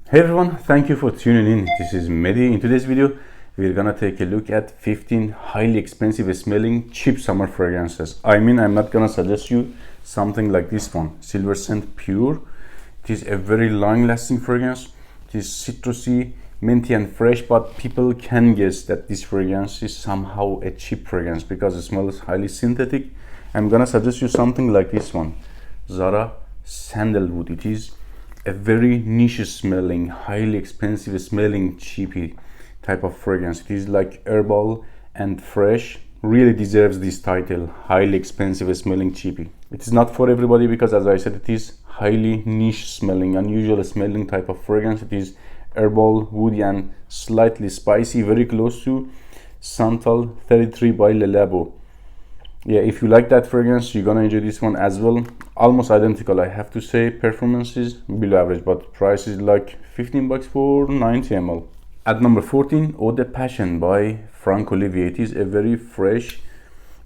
Hey everyone, thank you for tuning in. This is Mehdi. In today's video, we're gonna take a look at 15 highly expensive smelling cheap summer fragrances. I'm not gonna suggest you something like this one, Silver Scent Pure. It is a very long lasting fragrance. It is citrusy, minty and fresh, but people can guess that this fragrance is somehow a cheap fragrance because it smells highly synthetic. I'm gonna suggest you something like this one, Zara Sandalwood. It is a very niche smelling, highly expensive smelling, cheapy type of fragrance. It is like herbal and fresh. Really deserves this title, highly expensive smelling cheapy. It is not for everybody because, as I said, it is highly niche smelling, unusual smelling type of fragrance. It is herbal, woody and slightly spicy, very close to Santal 33 by Le Labo. Yeah, if you like that fragrance, you're gonna enjoy this one as well. Almost identical, I have to say. Performance is below average, but price is like 15 bucks for 90 ml. At number 14, Eau de Passion by Olivier. It is a very fresh,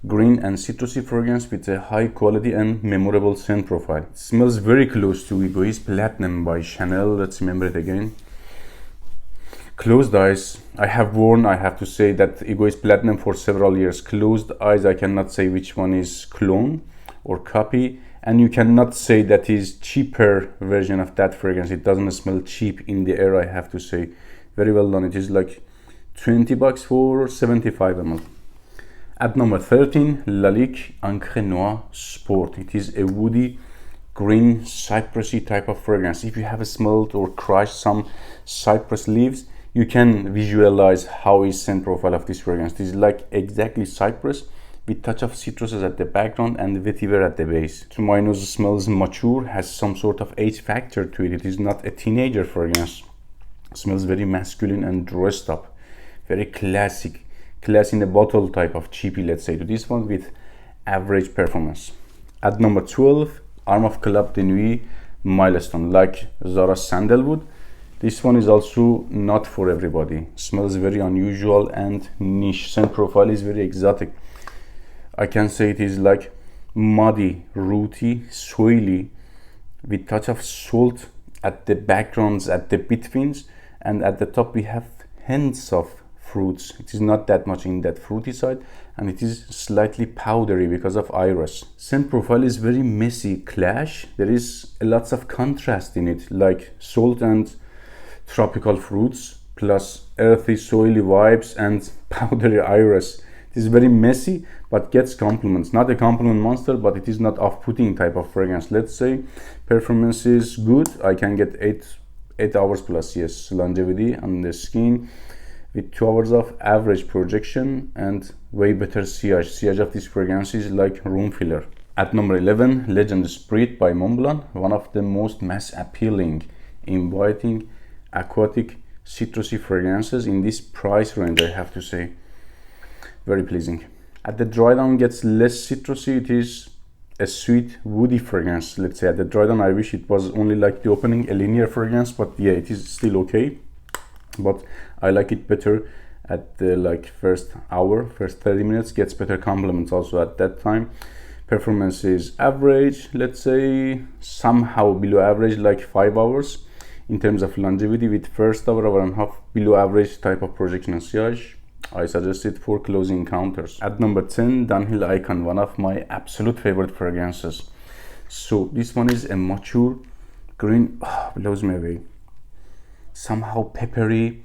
green and citrusy fragrance with a high quality and memorable scent profile. It smells very close to Egoist Platinum by Chanel. Let's remember it again. Closed eyes, I have to say that Egoist Platinum for several years. Closed eyes, I cannot say which one is clone or copy, and you cannot say that is cheaper version of that fragrance. It doesn't smell cheap in the air, I have to say. Very well done. It is like 20 bucks for 75 ml. At number 13, Lalique White Sport. It is a woody, green, citrusy type of fragrance. If you have smelled or crushed some cypress leaves, you can visualize how is scent profile of this fragrance. This is like exactly cypress with touch of citruses at the background and vetiver at the base. To my nose, smells mature, has some sort of age factor to it. It is not a teenager fragrance. It smells very masculine and dressed up, very classic, class in a bottle type of cheapy, let's say, to this one with average performance. At number 12, Armaf Club de Nuit Milestone, like Zara Sandalwood. This one is also not for everybody. Smells very unusual and niche. Scent profile is very exotic. I can say it is like muddy, rooty, soily, with touch of salt at the backgrounds, at the betweens, and at the top we have hints of fruits. It is not that much in that fruity side, and it is slightly powdery because of iris. Scent profile is very messy, clash. There is lots of contrast in it, like salt and tropical fruits plus earthy soily vibes and powdery iris. It is very messy but gets compliments. Not a compliment monster, but it is not off-putting type of fragrance. Let's say performance is good. I can get 8 hours plus, yes, longevity on the skin with 2 hours of average projection and way better sillage. Sillage of this fragrance is like room filler. At number 11, Legend Spirit by Montblanc, one of the most mass appealing, inviting, aquatic, citrusy fragrances in this price range, I have to say. Very pleasing. At the dry down gets less citrusy. It is a sweet woody fragrance. Let's say at the dry down I wish it was only like the opening, a linear fragrance, but yeah, it is still okay, but I like it better at the like first hour, first 30 minutes. Gets better compliments also at that time. Performance is average, let's say somehow below average, like 5 hours in terms of longevity, with first hour and a half below average type of projection and sillage. I suggest it for close encounters. At number 10, Dunhill Icon, one of my absolute favorite fragrances. So this one is a mature green, blows me away. Somehow peppery,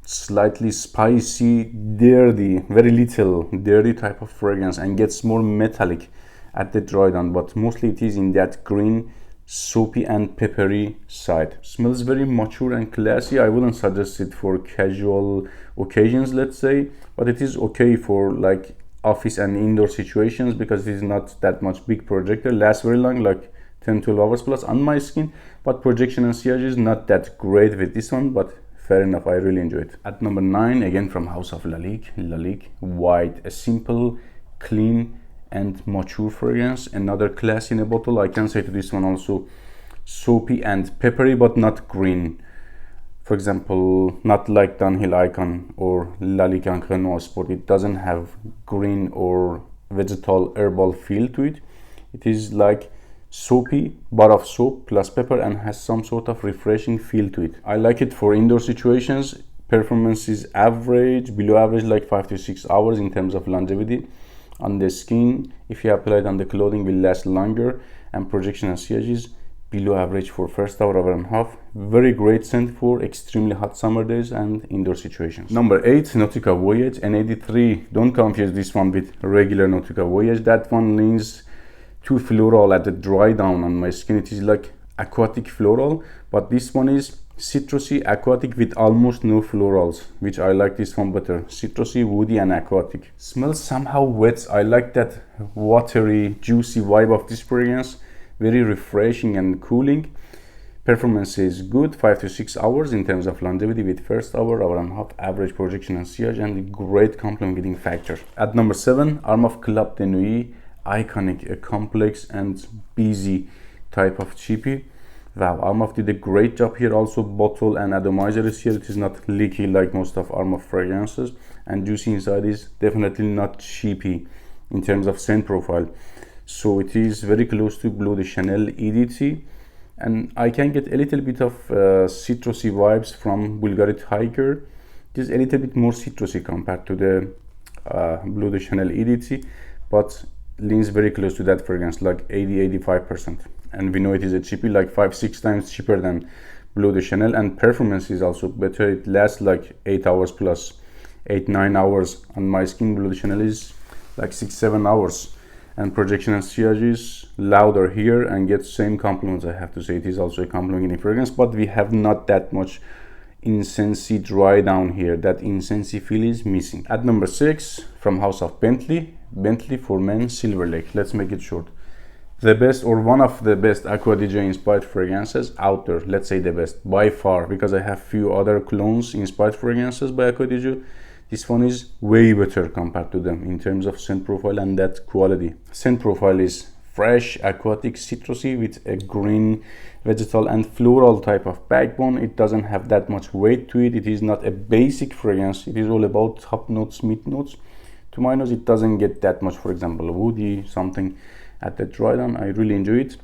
slightly spicy, dirty, very little dirty type of fragrance, and gets more metallic at the dry down, but mostly it is in that green, soapy and peppery side. Smells very mature and classy. I wouldn't suggest it for casual occasions, let's say, but it is okay for like office and indoor situations because it is not that much big projector. Lasts very long, like 10-12 hours plus on my skin, but projection and sillage is not that great with this one, but fair enough, I really enjoy it. At number 9, again from House of Lalique White, a simple, clean and mature fragrance, another class in a bottle. I can say to this one also soapy and peppery, but not green. For example, not like Dunhill Icon or Lalique White Sport. It doesn't have green or vegetal herbal feel to it. It is like soapy, bar of soap plus pepper, and has some sort of refreshing feel to it. I like it for indoor situations. Performance is average, below average, like 5 to 6 hours in terms of longevity. On the skin, if you apply it on the clothing, will last longer, and projection and sillage is below average for first hour and a half. Very great scent for extremely hot summer days and indoor situations. Number 8, Nautica Voyage N83. Don't confuse this one with regular Nautica Voyage. That one leans too floral at the dry down on my skin. It is like aquatic floral, but this one is citrusy aquatic with almost no florals, which I like this one better. Citrusy, woody, and aquatic. Smells somehow wet. I like that watery, juicy vibe of this fragrance. Very refreshing and cooling. Performance is good, 5 to 6 hours in terms of longevity, with first hour and a half average projection and sillage, and great complementing factor. At number 7, Armaf Club de Nuit. Iconic, a complex and busy type of cheapie. Wow, Armaf did a great job here. Also, bottle and atomizer is here. It is not leaky like most of Armaf fragrances, and juicy inside is definitely not cheapy in terms of scent profile. So it is very close to Bleu de Chanel EDT, and I can get a little bit of citrusy vibes from Bulgari Tiger. It is a little bit more citrusy compared to the Bleu de Chanel EDT, but leans very close to that fragrance, like 80-85%. And we know it is a cheapie, like 5-6 times cheaper than Bleu de Chanel, and performance is also better. It lasts like 8 hours plus, 8-9 hours on my skin. Bleu de Chanel is like 6-7 hours, and projection and sillage is louder here and gets same compliments. I have to say it is also a complimenting fragrance, but we have not that much incensey dry down here. That incensey feel is missing. At number 6, from House of Bentley for Men Silver Lake. Let's make it short. The best, or one of the best Aqua DJ inspired fragrances out there. Let's say the best by far, because I have few other clones inspired fragrances by Aqua DJ. This one is way better compared to them in terms of scent profile and that quality. Scent profile is fresh, aquatic, citrusy with a green, vegetal and floral type of backbone. It doesn't have that much weight to it. It is not a basic fragrance. It is all about top notes, mid notes. To my nose, it doesn't get that much, for example, woody, something at the dry down. I really enjoy it.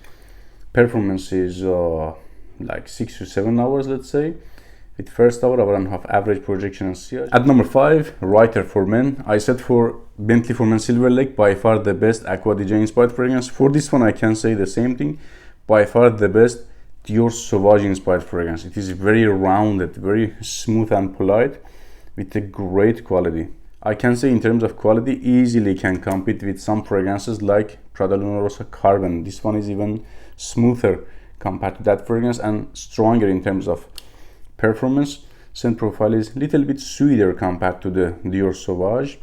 Performance is like 6 to 7 hours, let's say, with first hour and a half average projection and sillage. At number 5, Writer for Men. I said for Bentley for Men Silver Lake, by far the best Aqua DJ inspired fragrance. For this one, I can say the same thing. By far the best Dior Sauvage inspired fragrance. It is very rounded, very smooth and polite, with a great quality. I can say in terms of quality, easily can compete with some fragrances like Prada Luna Rossa Carbon. This one is even smoother compared to that fragrance and stronger in terms of performance. Scent profile is a little bit sweeter compared to the Dior Sauvage,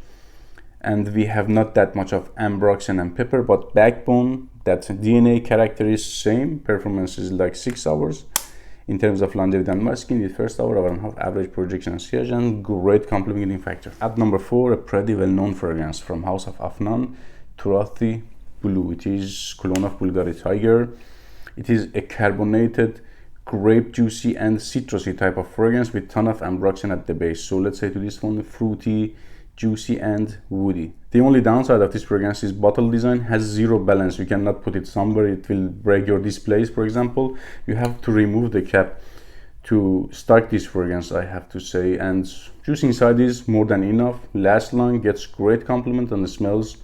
and we have not that much of ambroxan and pepper, but backbone, that DNA character is same. Performance is like 6 hours in terms of longevity on my skin, with first hour and a half average projection and sillage, and great complementing factor. At number 4, a pretty well-known fragrance from House of Afnan, Turathi Blue. It is cologne of Bulgari Tiger. It is a carbonated, grape juicy and citrusy type of fragrance with ton of ambroxan at the base. So let's say to this one, fruity, juicy and woody. The only downside of this fragrance is bottle design has zero balance. You cannot put it somewhere, it will break your displays, for example. You have to remove the cap to start this fragrance, I have to say, and juice inside is more than enough, lasts long, gets great compliment, and smells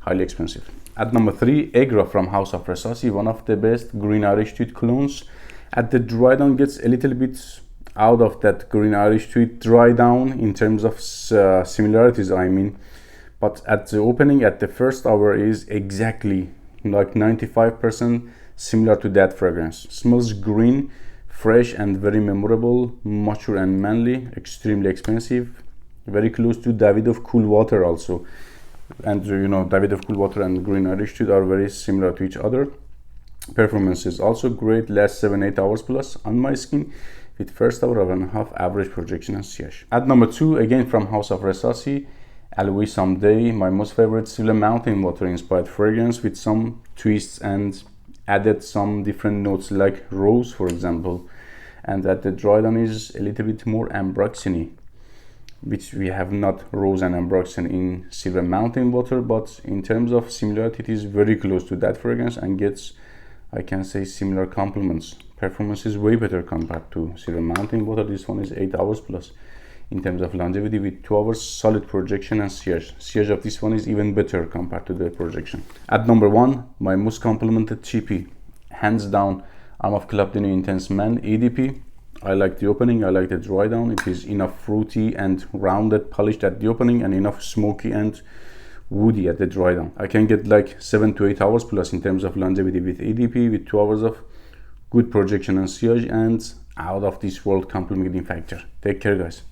highly expensive. At number 3, Agra from House of Rasasi, one of the best green Irish Tweed colognes. At the dry down gets a little bit out of that green Irish Tweed dry down in terms of similarities, I mean, but at the opening, at the first hour, is exactly like 95% similar to that fragrance. Smells green, fresh and very memorable, mature and manly, extremely expensive, very close to Davidoff Cool Water also. And you know, Davidoff Cool Water and green Irish Tweed are very similar to each other. Performance is also great, lasts 7-8 hours plus on my skin, with first hour and a half average projection and sillage. At number 2, again from House of Rasasi, Al Wisam Day, my most favorite Silla Mountain Water inspired fragrance, with some twists and added some different notes like rose, for example. And at the dry down is a little bit more ambroxany, which we have not rose and ambroxan in Silver Mountain Water, but in terms of similarity, it is very close to that fragrance and gets I can say similar compliments. Performance is way better compared to Silver Mountain Water. This one is 8 hours plus in terms of longevity with 2 hours solid projection, and sillage. Sillage of this one is even better compared to the projection. At number 1, my most complimented cheapie, hands down, Armaf Club de Nuit Intense Man EDP. I like the opening, I like the dry down. It is enough fruity and rounded, polished at the opening, and enough smoky and woody at the dry down. I can get like 7 to 8 hours plus in terms of longevity with EDP, with 2 hours of good projection and sillage, and out of this world complimenting factor. Take care, guys.